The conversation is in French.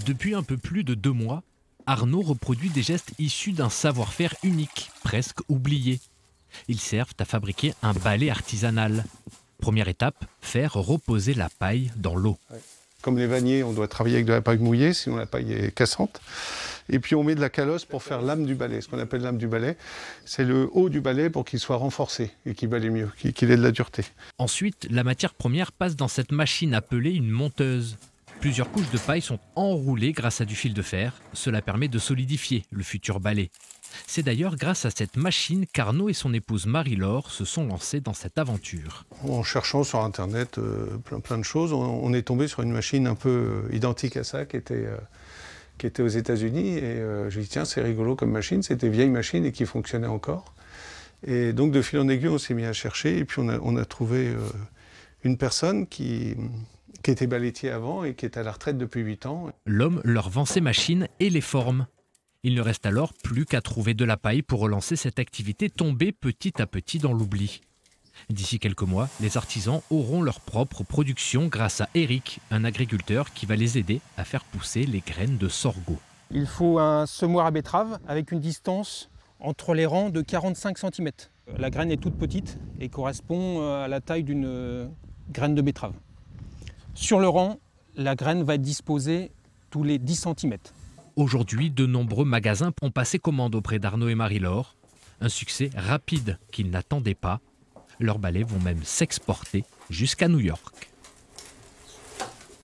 Depuis un peu plus de 2 mois, Arnaud reproduit des gestes issus d'un savoir-faire unique, presque oublié. Ils servent à fabriquer un balai artisanal. Première étape, faire reposer la paille dans l'eau. Comme les vanniers, on doit travailler avec de la paille mouillée, sinon la paille est cassante. Et puis on met de la calosse pour faire l'âme du balai. Ce qu'on appelle l'âme du balai, c'est le haut du balai pour qu'il soit renforcé et qu'il balaie mieux, qu'il ait de la dureté. Ensuite, la matière première passe dans cette machine appelée une monteuse. Plusieurs couches de paille sont enroulées grâce à du fil de fer. Cela permet de solidifier le futur balai. C'est d'ailleurs grâce à cette machine qu'Arnaud et son épouse Marie-Laure se sont lancés dans cette aventure. En cherchant sur Internet plein de choses, on est tombé sur une machine un peu identique à ça qui était aux États-Unis. Et je me dit tiens, c'est rigolo comme machine, c'était une vieille machine et qui fonctionnait encore. Et donc de fil en aiguille, on s'est mis à chercher et puis on a trouvé une personne qui était balettier avant et qui est à la retraite depuis 8 ans. L'homme leur vend ses machines et les forme. Il ne reste alors plus qu'à trouver de la paille pour relancer cette activité tombée petit à petit dans l'oubli. D'ici quelques mois, les artisans auront leur propre production grâce à Eric, un agriculteur qui va les aider à faire pousser les graines de sorgho. Il faut un semoir à betterave avec une distance entre les rangs de 45 cm. La graine est toute petite et correspond à la taille d'une graine de betterave. Sur le rang, la graine va être disposée tous les 10 cm. Aujourd'hui, de nombreux magasins ont passé commande auprès d'Arnaud et Marie-Laure. Un succès rapide qu'ils n'attendaient pas. Leurs balais vont même s'exporter jusqu'à New York.